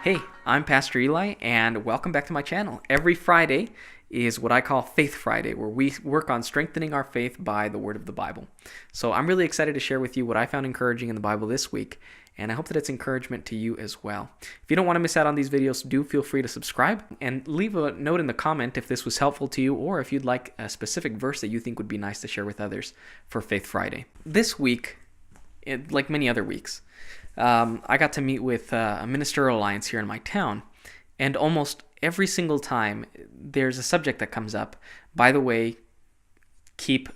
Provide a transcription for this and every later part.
Hey, I'm Pastor Eli, and welcome back to my channel. Every Friday is what I call Faith Friday, where we work on strengthening our faith by the Word of the Bible. So I'm really excited to share with you what I found encouraging in the Bible this week, and I hope that it's encouragement to you as well. If you don't want to miss out on these videos, do feel free to subscribe and leave a note in the comment if this was helpful to you, or if you'd like a specific verse that you think would be nice to share with others for Faith Friday. This week, like many other weeks, I got to meet with a ministerial alliance here in my town, and almost every single time there's a subject that comes up. By the way, keep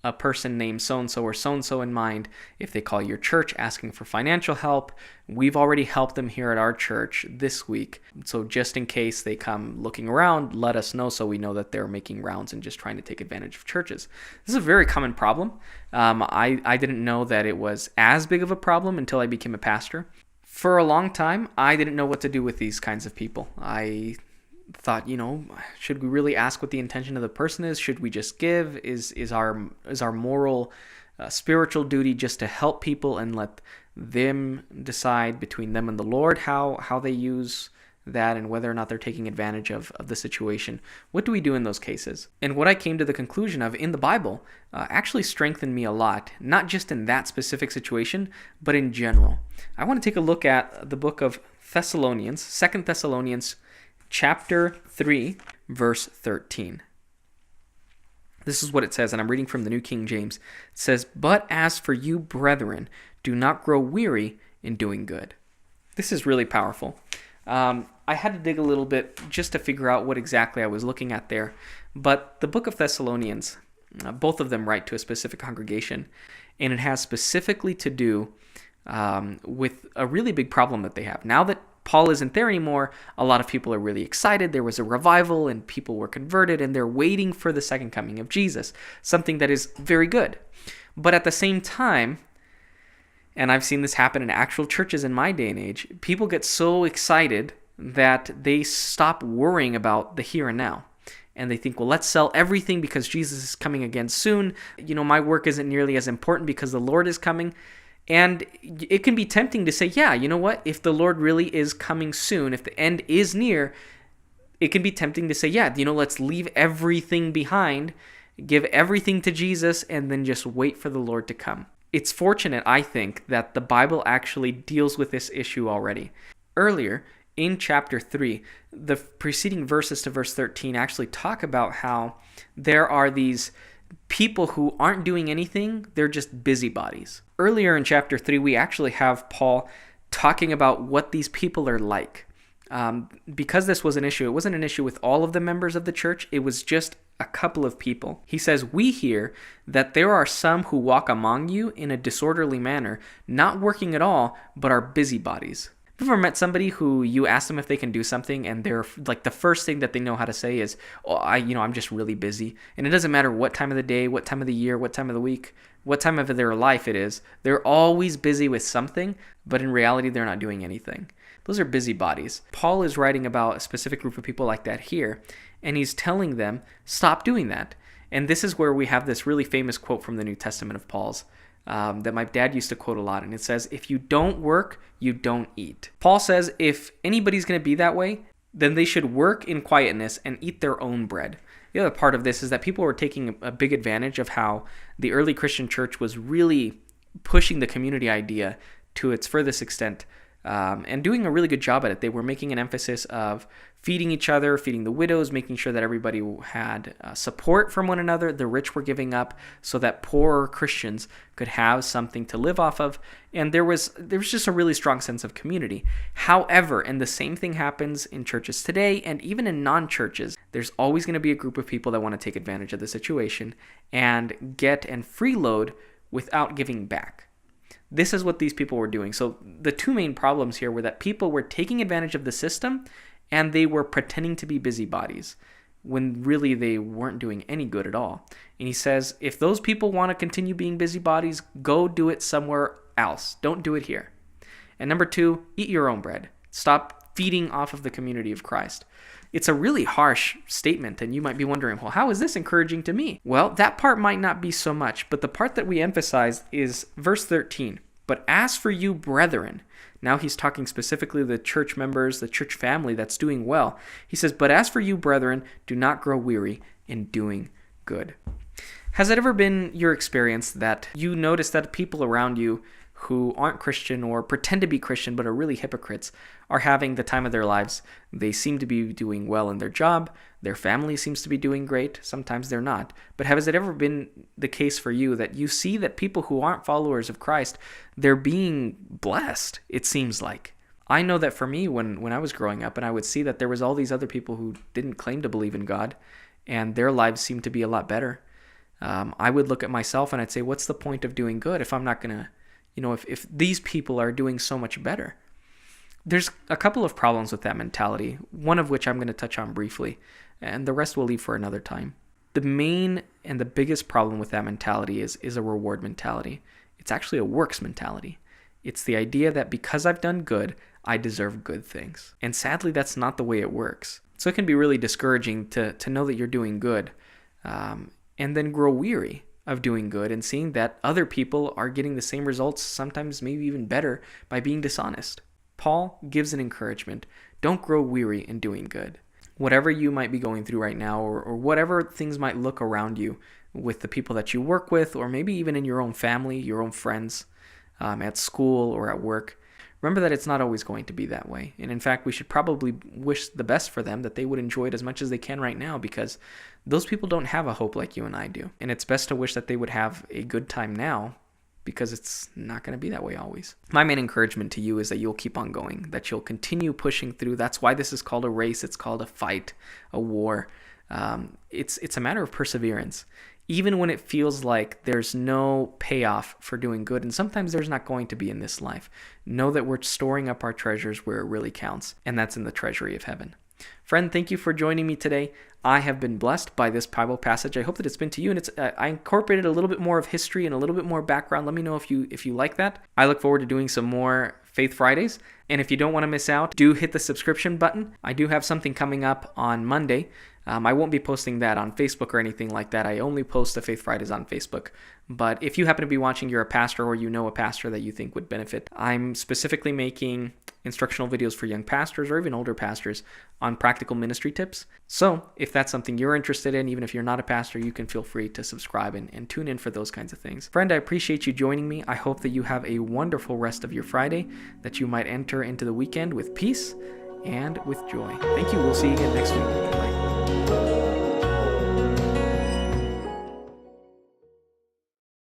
a person named so-and-so or so-and-so in mind if they call your church asking for financial help. We've already helped them here at our church this week. So just in case they come looking around, let us know so we know that they're making rounds and just trying to take advantage of churches. This is a very common problem. I didn't know that it was as big of a problem until I became a pastor. For a long time, I didn't know what to do with these kinds of people. I thought, should we really ask what the intention of the person is? Should we just give? Is our moral, spiritual duty just to help people and let them decide between them and the Lord how they use that and whether or not they're taking advantage of the situation? What do we do in those cases? And what I came to the conclusion of in the Bible actually strengthened me a lot, not just in that specific situation, but in general. I want to take a look at the book of Thessalonians, 2 Thessalonians chapter 3, verse 13. This is what it says, and I'm reading from the New King James. It says, "But as for you, brethren, do not grow weary in doing good." This is really powerful. I had to dig a little bit just to figure out what exactly I was looking at there. But the book of Thessalonians, both of them write to a specific congregation, and it has specifically to do with a really big problem that they have. Now that Paul isn't there anymore, a lot of people are really excited. There was a revival and people were converted, and they're waiting for the second coming of Jesus, something that is very good. But at the same time, and I've seen this happen in actual churches in my day and age, people get so excited that they stop worrying about the here and now. And they think, well, let's sell everything because Jesus is coming again soon. My work isn't nearly as important because the Lord is coming. And it can be tempting to say, yeah, you know what? If the Lord really is coming soon, if the end is near, it can be tempting to say, yeah, let's leave everything behind, give everything to Jesus, and then just wait for the Lord to come. It's fortunate, I think, that the Bible actually deals with this issue already. Earlier, in chapter 3, the preceding verses to verse 13 actually talk about how there are these people who aren't doing anything, they're just busybodies. Earlier in chapter 3, we actually have Paul talking about what these people are like. Because this was an issue, it wasn't an issue with all of the members of the church, it was just a couple of people. He says, "We hear that there are some who walk among you in a disorderly manner, not working at all, but are busybodies." Have you ever met somebody who you ask them if they can do something and they're like the first thing that they know how to say is, "Oh, I'm just really busy." And it doesn't matter what time of the day, what time of the year, what time of the week, what time of their life it is. They're always busy with something, but in reality, they're not doing anything. Those are busybodies. Paul is writing about a specific group of people like that here, and he's telling them, stop doing that. And this is where we have this really famous quote from the New Testament of Paul's, that my dad used to quote a lot, and it says, "If you don't work, you don't eat." Paul says if anybody's going to be that way, then they should work in quietness and eat their own bread. The other part of this is that people were taking a big advantage of how the early Christian church was really pushing the community idea to its furthest extent, and doing a really good job at it. They were making an emphasis of feeding each other, feeding the widows, making sure that everybody had support from one another. The rich were giving up so that poorer Christians could have something to live off of. And there was just a really strong sense of community. However, and the same thing happens in churches today and even in non-churches, there's always going to be a group of people that want to take advantage of the situation and get and freeload without giving back. This is what these people were doing. So the two main problems here were that people were taking advantage of the system and they were pretending to be busybodies when really they weren't doing any good at all. And he says, if those people want to continue being busybodies, go do it somewhere else. Don't do it here. And number 2, eat your own bread. Stop feeding off of the community of Christ. It's a really harsh statement, and you might be wondering, well, how is this encouraging to me? Well, that part might not be so much, but the part that we emphasize is verse 13. But as for you, brethren, now he's talking specifically to the church members, the church family that's doing well. He says, but as for you, brethren, do not grow weary in doing good. Has it ever been your experience that you notice that people around you who aren't Christian or pretend to be Christian but are really hypocrites are having the time of their lives? They seem to be doing well in their job. Their family seems to be doing great. Sometimes they're not. But has it ever been the case for you that you see that people who aren't followers of Christ, they're being blessed, it seems like? I know that for me, when I was growing up and I would see that there was all these other people who didn't claim to believe in God and their lives seemed to be a lot better, I would look at myself and I'd say, what's the point of doing good if I'm not going to, if these people are doing so much better? There's a couple of problems with that mentality, one of which I'm going to touch on briefly, and the rest we'll leave for another time. The main and the biggest problem with that mentality is a reward mentality. It's actually a works mentality. It's the idea that because I've done good, I deserve good things. And sadly, that's not the way it works. So it can be really discouraging to know that you're doing good, and then grow weary of doing good and seeing that other people are getting the same results, sometimes maybe even better, by being dishonest. Paul gives an encouragement. Don't grow weary in doing good. Whatever you might be going through right now, or whatever things might look around you with the people that you work with, or maybe even in your own family, your own friends, at school or at work, remember that it's not always going to be that way. And in fact, we should probably wish the best for them, that they would enjoy it as much as they can right now, because those people don't have a hope like you and I do. And it's best to wish that they would have a good time now, because it's not going to be that way always. My main encouragement to you is that you'll keep on going, that you'll continue pushing through. That's why this is called a race. It's called a fight, a war. It's a matter of perseverance. Even when it feels like there's no payoff for doing good, and sometimes there's not going to be in this life, know that we're storing up our treasures where it really counts, and that's in the treasury of heaven. Friend, thank you for joining me today. I have been blessed by this Bible passage. I hope that it's been to you, and I incorporated a little bit more of history and a little bit more background. Let me know if you like that. I look forward to doing some more Faith Fridays, and if you don't want to miss out, do hit the subscription button. I do have something coming up on Monday. I won't be posting that on Facebook or anything like that. I only post the Faith Fridays on Facebook. But if you happen to be watching, you're a pastor, or you know a pastor that you think would benefit, I'm specifically making instructional videos for young pastors or even older pastors on practical ministry tips. So if that's something you're interested in, even if you're not a pastor, you can feel free to subscribe and tune in for those kinds of things. Friend, I appreciate you joining me. I hope that you have a wonderful rest of your Friday, that you might enter into the weekend with peace and with joy. Thank you. We'll see you again next week. Bye.